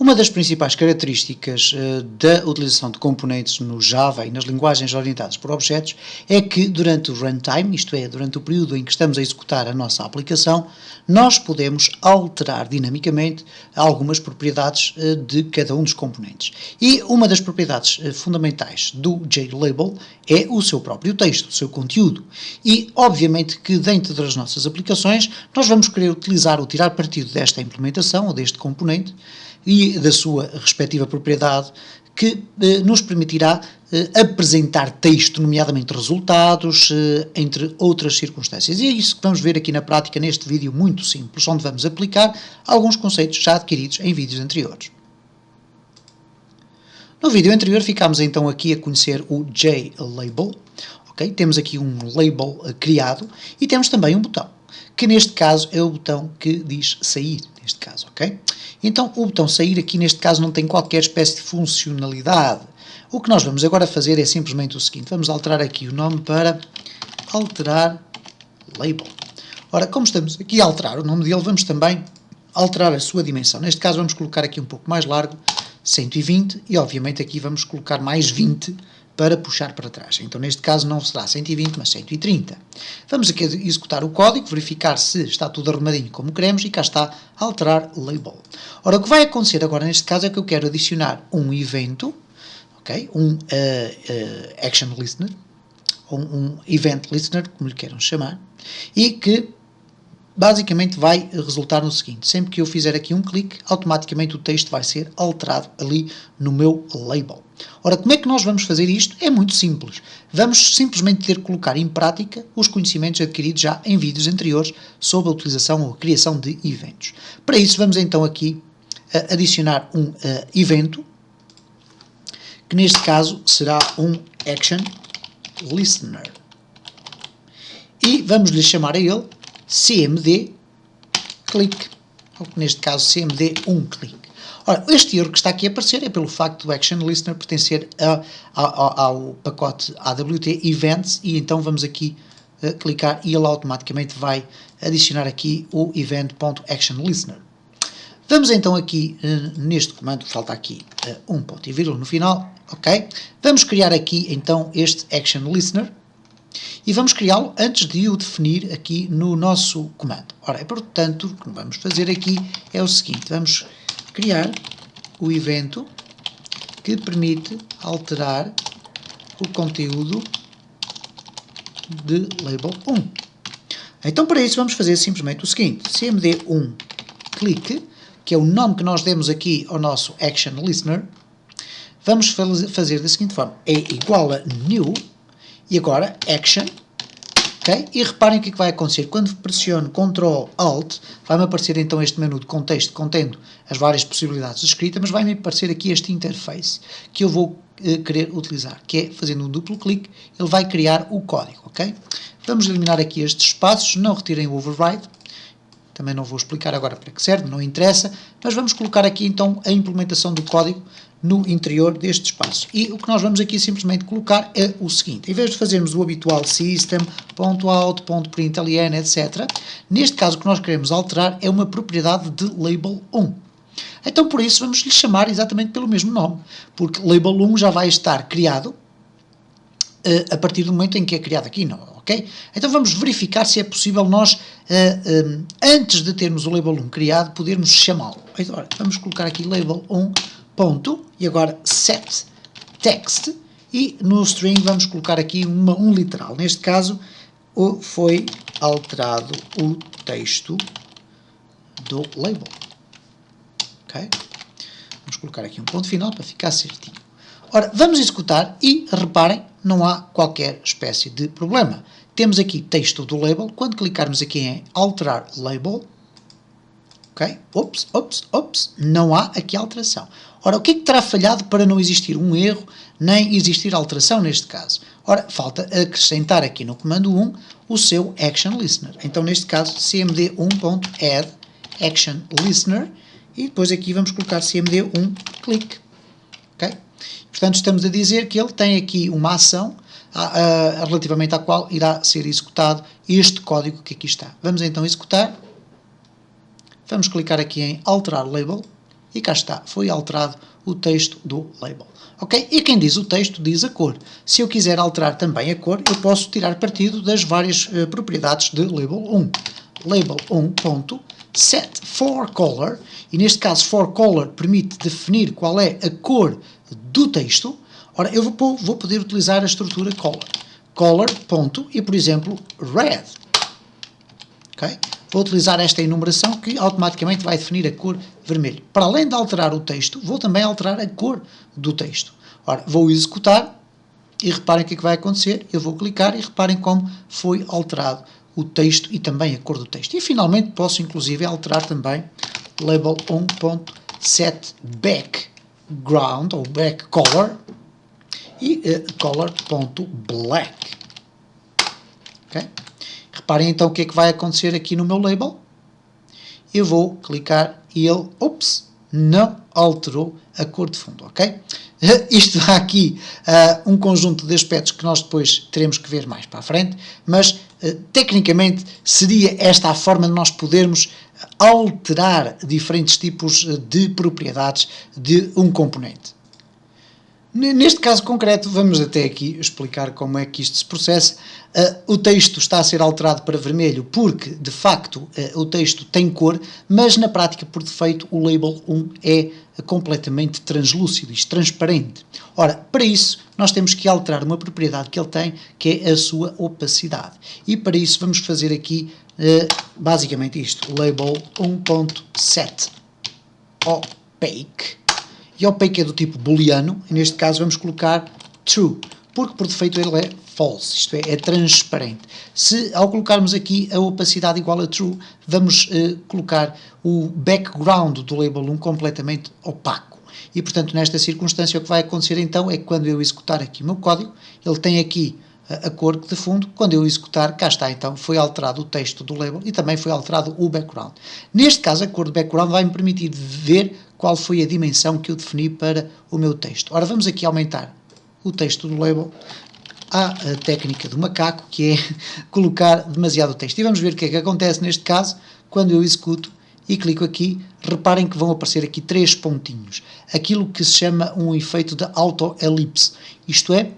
Uma das principais características da utilização de componentes no Java e nas linguagens orientadas por objetos é que durante o runtime, isto é, durante o período em que estamos a executar a nossa aplicação, nós podemos alterar dinamicamente algumas propriedades de cada um dos componentes. E uma das propriedades fundamentais do JLabel é o seu próprio texto, o seu conteúdo. E, obviamente, que dentro das nossas aplicações nós vamos querer utilizar ou tirar partido desta implementação ou deste componente e da sua respectiva propriedade, que nos permitirá apresentar texto, nomeadamente resultados, entre outras circunstâncias. E é isso que vamos ver aqui na prática neste vídeo muito simples, onde vamos aplicar alguns conceitos já adquiridos em vídeos anteriores. No vídeo anterior ficámos então aqui a conhecer o JLabel, ok? Temos aqui um label criado e temos também um botão, que neste caso é o botão que diz sair, neste caso, ok? Então o botão sair aqui neste caso não tem qualquer espécie de funcionalidade. O que nós vamos agora fazer é simplesmente o seguinte, vamos alterar aqui o nome para alterar label. Ora, como estamos aqui a alterar o nome dele, vamos também alterar a sua dimensão. Neste caso vamos colocar aqui um pouco mais largo, 120, e obviamente aqui vamos colocar mais 20 para puxar para trás. Então neste caso não será 120, mas 130. Vamos aqui executar o código, verificar se está tudo arrumadinho como queremos, e cá está, alterar label. Ora, o que vai acontecer agora neste caso é que eu quero adicionar um evento, ok? Um action listener, ou um event listener, como lhe queiram chamar, e que basicamente vai resultar no seguinte: sempre que eu fizer aqui um clique, automaticamente o texto vai ser alterado ali no meu label. Ora, como é que nós vamos fazer isto? É muito simples. Vamos simplesmente ter que colocar em prática os conhecimentos adquiridos já em vídeos anteriores sobre a utilização ou a criação de eventos. Para isso vamos então aqui adicionar um evento, que neste caso será um action listener. E vamos lhe chamar a ele CMD click, ou neste caso CMD click. Ora, este erro que está aqui a aparecer é pelo facto do Action Listener pertencer ao pacote AWT Events, e então vamos aqui clicar e ele automaticamente vai adicionar aqui o event.actionListener. Vamos então aqui neste comando, falta aqui um ponto e vírgula no final, ok? Vamos criar aqui então este Action Listener, e vamos criá-lo antes de o definir aqui no nosso comando. Ora, portanto, o que vamos fazer aqui é o seguinte, vamos criar o evento que permite alterar o conteúdo de label 1. Então, para isso, vamos fazer simplesmente o seguinte, cmd click, que é o nome que nós demos aqui ao nosso Action Listener, vamos fazer da seguinte forma, é igual a new, e agora action, ok? E reparem o que é que vai acontecer. Quando pressiono Ctrl Alt, vai-me aparecer então este menu de contexto contendo as várias possibilidades de escrita, mas vai-me aparecer aqui este interface que eu vou querer utilizar, que é fazendo um duplo clique, ele vai criar o código, ok? Vamos eliminar aqui estes espaços, não retirem o override, também não vou explicar agora para que serve, não interessa, mas vamos colocar aqui então a implementação do código no interior deste espaço. E o que nós vamos aqui simplesmente colocar é o seguinte, em vez de fazermos o habitual system.out.println, etc., neste caso o que nós queremos alterar é uma propriedade de label 1. Então por isso vamos lhe chamar exatamente pelo mesmo nome, porque label 1 já vai estar criado a partir do momento em que é criado aqui, não, ok? Então vamos verificar se é possível nós, antes de termos o label 1 criado, podermos chamá-lo. Agora, vamos colocar aqui label 1, ponto, e agora set text, e no string vamos colocar aqui um literal. Neste caso, foi alterado o texto do label. Ok? Vamos colocar aqui um ponto final para ficar certinho. Ora, vamos executar e, reparem, não há qualquer espécie de problema. Temos aqui texto do label, quando clicarmos aqui em alterar label, ok? Ops, não há aqui alteração. Ora, o que é que terá falhado para não existir um erro, nem existir alteração neste caso? Ora, falta acrescentar aqui no comando 1 o seu Action Listener. Então, neste caso, cmd1.add Action Listener, e depois aqui vamos colocar cmd1click. Ok? Portanto, estamos a dizer que ele tem aqui uma ação relativamente à qual irá ser executado este código que aqui está. Vamos então executar. Vamos clicar aqui em alterar label e cá está, foi alterado o texto do label. Ok? E quem diz o texto diz a cor. Se eu quiser alterar também a cor, eu posso tirar partido das várias propriedades de label 1. Label 1.set for color, e neste caso for color permite definir qual é a cor do texto. Ora, eu vou poder utilizar a estrutura color. Color, ponto, e por exemplo, red. Okay? Vou utilizar esta enumeração que automaticamente vai definir a cor vermelho. Para além de alterar o texto, vou também alterar a cor do texto. Ora, vou executar e reparem o que é que vai acontecer. Eu vou clicar e reparem como foi alterado o texto e também a cor do texto. E finalmente posso inclusive alterar também label 1.set background ou back color e color.black. Okay? Reparem então o que é que vai acontecer aqui no meu label. Eu vou clicar e ele, não alterou a cor de fundo, ok? Isto há aqui um conjunto de aspectos que nós depois teremos que ver mais para a frente, mas tecnicamente seria esta a forma de nós podermos alterar diferentes tipos de propriedades de um componente. Neste caso concreto, vamos até aqui explicar como é que isto se processa. O texto está a ser alterado para vermelho porque, de facto, o texto tem cor, mas na prática, por defeito, o label 1 é completamente translúcido, transparente. Ora, para isso, nós temos que alterar uma propriedade que ele tem, que é a sua opacidade. E para isso vamos fazer aqui, basicamente isto, label 1.set opaque. E opaque é do tipo booleano, e neste caso vamos colocar true, porque por defeito ele é false, isto é transparente. Se ao colocarmos aqui a opacidade igual a true, vamos colocar o background do label 1 completamente opaco. E portanto nesta circunstância o que vai acontecer então é que quando eu executar aqui o meu código, ele tem aqui a cor de fundo, quando eu executar, cá está então, foi alterado o texto do label e também foi alterado o background. Neste caso a cor do background vai-me permitir ver qual foi a dimensão que eu defini para o meu texto. Ora, vamos aqui aumentar o texto do label. Há a técnica do macaco, que é colocar demasiado texto. E vamos ver o que é que acontece neste caso, quando eu executo e clico aqui. Reparem que vão aparecer aqui 3 pontinhos. Aquilo que se chama um efeito de auto-elipse. Isto é,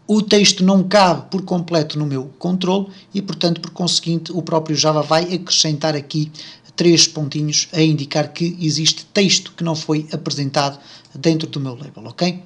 o texto não cabe por completo no meu controle e, portanto, por conseguinte, o próprio Java vai acrescentar aqui 3 pontinhos a indicar que existe texto que não foi apresentado dentro do meu label, ok?